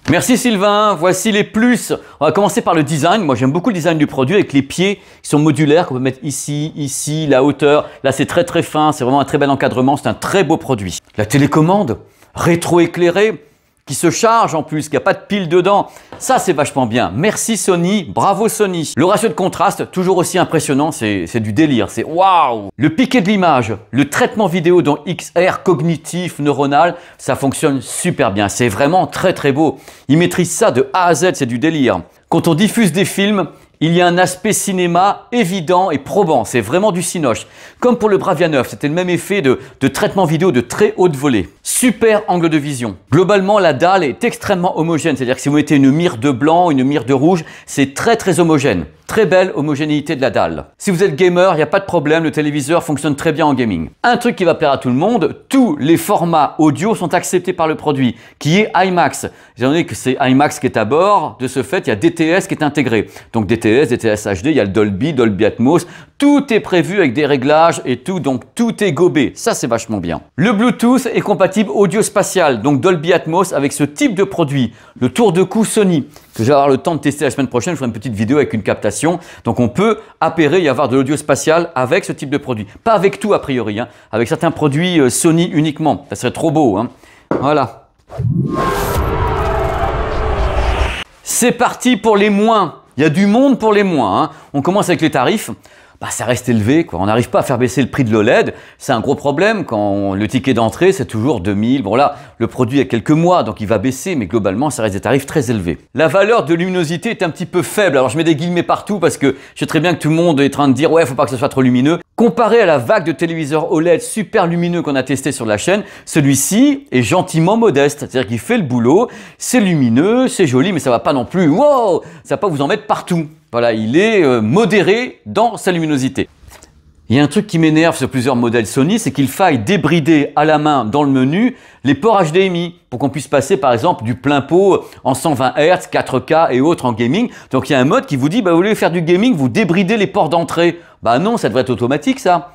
Merci Sylvain, voici les plus. On va commencer par le design. Moi j'aime beaucoup le design du produit avec les pieds qui sont modulaires, qu'on peut mettre ici, la hauteur. Là c'est très très fin, c'est vraiment un très bel encadrement, c'est un très beau produit. La télécommande, rétro-éclairée, qui se charge en plus, qui n'a pas de pile dedans. Ça, c'est vachement bien. Merci Sony, bravo Sony. Le ratio de contraste, toujours aussi impressionnant, c'est du délire, c'est waouh. Le piqué de l'image, le traitement vidéo dans XR cognitif, neuronal, ça fonctionne super bien. C'est vraiment très très beau. Ils maîtrisent ça de A à Z, c'est du délire. Quand on diffuse des films, il y a un aspect cinéma évident et probant, c'est vraiment du cinoche. Comme pour le Bravia 9, c'était le même effet de traitement vidéo de très haute volée. Super angle de vision. Globalement, la dalle est extrêmement homogène, c'est-à-dire que si vous mettez une mire de blanc, une mire de rouge, c'est très homogène. Très belle homogénéité de la dalle. Si vous êtes gamer, il n'y a pas de problème, le téléviseur fonctionne très bien en gaming. Un truc qui va plaire à tout le monde, tous les formats audio sont acceptés par le produit, qui est IMAX. Étant donné que c'est IMAX qui est à bord, de ce fait, il y a DTS qui est intégré. Donc DTS HD, il y a le Dolby Atmos, tout est prévu avec des réglages et tout, donc tout est gobé. Ça, c'est vachement bien. Le Bluetooth est compatible audio-spatial, donc Dolby Atmos avec ce type de produit. Le tour de cou Sony, que je vais avoir le temps de tester la semaine prochaine, je ferai une petite vidéo avec une captation. Donc on peut appairer et avoir de l'audio spatial avec ce type de produit. Pas avec tout a priori, hein, avec certains produits Sony uniquement. Ça serait trop beau. Hein. Voilà. C'est parti pour les moins. Il y a du monde pour les moins. Hein. On commence avec les tarifs. Bah, ça reste élevé, quoi. On n'arrive pas à faire baisser le prix de l'OLED. C'est un gros problème quand le ticket d'entrée, c'est toujours 2000. Bon là, le produit a quelques mois, donc il va baisser, mais globalement, ça reste des tarifs très élevés. La valeur de luminosité est un petit peu faible. Alors, je mets des guillemets partout parce que je sais très bien que tout le monde est en train de dire « Ouais, faut pas que ce soit trop lumineux ». Comparé à la vague de téléviseurs OLED super lumineux qu'on a testé sur la chaîne, celui-ci est gentiment modeste. C'est-à-dire qu'il fait le boulot, c'est lumineux, c'est joli, mais ça va pas non plus, wow, ça va pas vous en mettre partout. Voilà, il est modéré dans sa luminosité. Il y a un truc qui m'énerve sur plusieurs modèles Sony, c'est qu'il faille débrider à la main dans le menu les ports HDMI pour qu'on puisse passer par exemple du plein pot en 120 Hz, 4K et autres en gaming. Donc il y a un mode qui vous dit, bah, vous voulez faire du gaming, vous débridez les ports d'entrée. Bah non, ça devrait être automatique ça.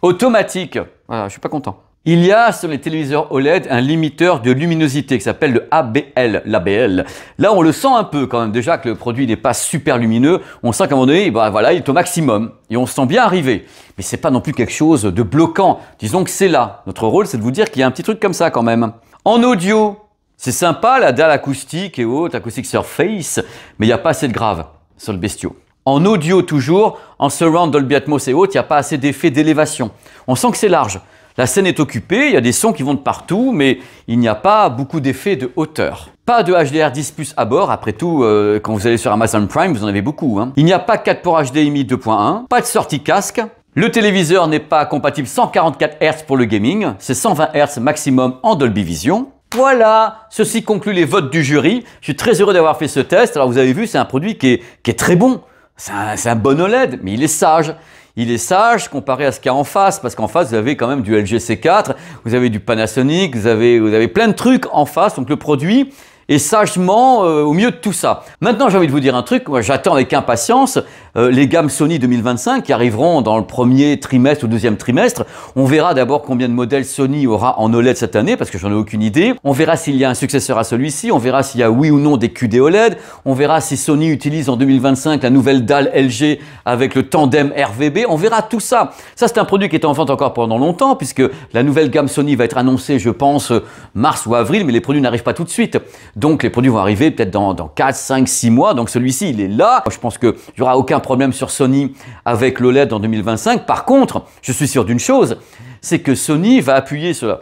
Automatique. Voilà, je suis pas content. Il y a sur les téléviseurs OLED un limiteur de luminosité qui s'appelle le ABL, l'ABL. Là, on le sent un peu quand même déjà que le produit n'est pas super lumineux. On sent qu'à un moment donné, bah, voilà, il est au maximum et on se sent bien arrivé. Mais c'est pas non plus quelque chose de bloquant. Disons que c'est là. Notre rôle, c'est de vous dire qu'il y a un petit truc comme ça quand même. En audio, c'est sympa la dalle acoustique et autres, acoustic surface, mais il n'y a pas assez de grave sur le bestiau. En audio toujours, en surround, Dolby Atmos et autres, il n'y a pas assez d'effet d'élévation. On sent que c'est large. La scène est occupée, il y a des sons qui vont de partout, mais il n'y a pas beaucoup d'effets de hauteur. Pas de HDR10+ à bord, après tout, quand vous allez sur Amazon Prime, vous en avez beaucoup. Hein. Il n'y a pas 4 ports HDMI 2.1, pas de sortie casque. Le téléviseur n'est pas compatible 144 Hz pour le gaming, c'est 120 Hz maximum en Dolby Vision. Voilà, ceci conclut les votes du jury. Je suis très heureux d'avoir fait ce test. Alors vous avez vu, c'est un produit qui est très bon. C'est un bon OLED, mais il est sage. Il est sage comparé à ce qu'il y a en face, parce qu'en face, vous avez quand même du LG C4, vous avez du Panasonic, vous avez plein de trucs en face, donc le produit est sagement au milieu de tout ça. Maintenant, j'ai envie de vous dire un truc, moi j'attends avec impatience les gammes Sony 2025 qui arriveront dans le premier trimestre ou deuxième trimestre. On verra d'abord combien de modèles Sony aura en OLED cette année, parce que j'en ai aucune idée. On verra s'il y a un successeur à celui-ci, on verra s'il y a oui ou non des QD OLED, on verra si Sony utilise en 2025 la nouvelle dalle LG avec le tandem RVB, on verra tout ça. Ça, c'est un produit qui est en vente encore pendant longtemps, puisque la nouvelle gamme Sony va être annoncée, je pense, mars ou avril, mais les produits n'arrivent pas tout de suite. Donc les produits vont arriver peut-être dans 4, 5, 6 mois, donc celui-ci, il est là. Je pense qu'il n'y aura aucun problème sur Sony avec l'OLED en 2025. Par contre, je suis sûr d'une chose, c'est que Sony va appuyer sur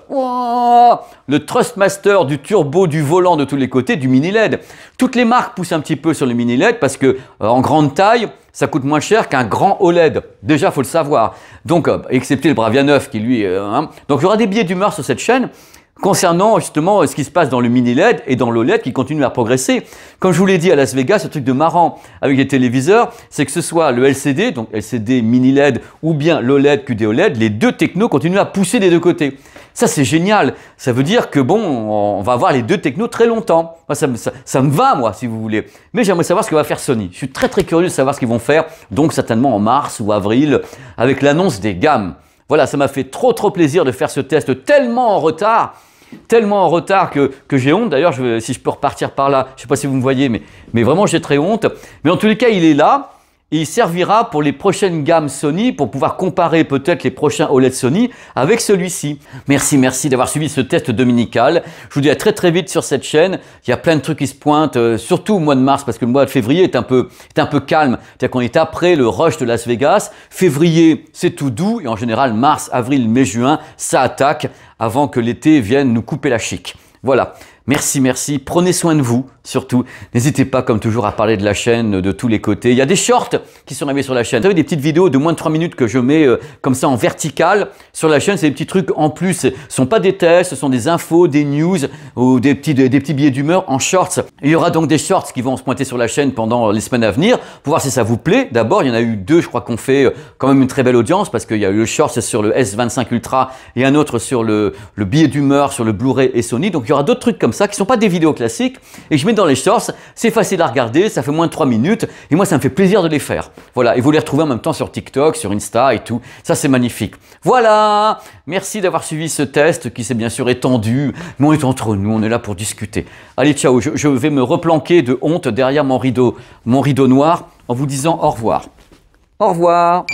le Thrustmaster du turbo, du volant de tous les côtés, du mini LED. Toutes les marques poussent un petit peu sur le mini LED parce que en grande taille, ça coûte moins cher qu'un grand OLED. Déjà, il faut le savoir. Donc, excepté le Bravia 9 qui lui... Donc, il y aura des billets d'humeur sur cette chaîne concernant justement ce qui se passe dans le mini LED et dans l'OLED qui continue à progresser. Comme je vous l'ai dit à Las Vegas, ce truc de marrant avec les téléviseurs, c'est que ce soit le LCD, donc LCD mini LED ou bien l'OLED QD OLED, les deux technos continuent à pousser des deux côtés. Ça, c'est génial. Ça veut dire que bon, on va avoir les deux technos très longtemps. Moi, ça me va, moi, si vous voulez. Mais j'aimerais savoir ce que va faire Sony. Je suis très curieux de savoir ce qu'ils vont faire, donc certainement en mars ou avril, avec l'annonce des gammes. Voilà, ça m'a fait trop plaisir de faire ce test tellement en retard que j'ai honte. D'ailleurs, si je peux repartir par là, je ne sais pas si vous me voyez, mais vraiment j'ai très honte. Mais en tous les cas, il est là Et il servira pour les prochaines gammes Sony, pour pouvoir comparer peut-être les prochains OLED Sony avec celui-ci. Merci d'avoir suivi ce test dominical. Je vous dis à très vite sur cette chaîne. Il y a plein de trucs qui se pointent, surtout au mois de mars, parce que le mois de février est un peu calme. C'est-à-dire qu'on est après le rush de Las Vegas. Février, c'est tout doux. Et en général, mars, avril, mai, juin, ça attaque avant que l'été vienne nous couper la chic. Voilà. Merci. Prenez soin de vous, surtout. N'hésitez pas, comme toujours, à parler de la chaîne de tous les côtés. Il y a des shorts qui sont arrivés sur la chaîne. Vous savez, des petites vidéos de moins de 3 minutes que je mets comme ça en vertical sur la chaîne. C'est des petits trucs en plus. Ce ne sont pas des tests, ce sont des infos, des news ou des petits billets d'humeur en shorts. Il y aura donc des shorts qui vont se pointer sur la chaîne pendant les semaines à venir pour voir si ça vous plaît. D'abord, il y en a eu 2, je crois qu'on fait quand même une très belle audience parce qu'il y a eu le short sur le S25 Ultra et un autre sur le billet d'humeur, sur le Blu-ray et Sony. Donc, il y aura d'autres trucs comme ça qui sont pas des vidéos classiques et je mets dans les shorts, c'est facile à regarder, ça fait moins de 3 minutes et moi ça me fait plaisir de les faire. Voilà, et vous les retrouvez en même temps sur TikTok, sur Insta et tout, ça c'est magnifique. Voilà, merci d'avoir suivi ce test qui s'est bien sûr étendu, mais on est entre nous, on est là pour discuter. Allez, ciao, je vais me replanquer de honte derrière mon rideau noir en vous disant au revoir. Au revoir.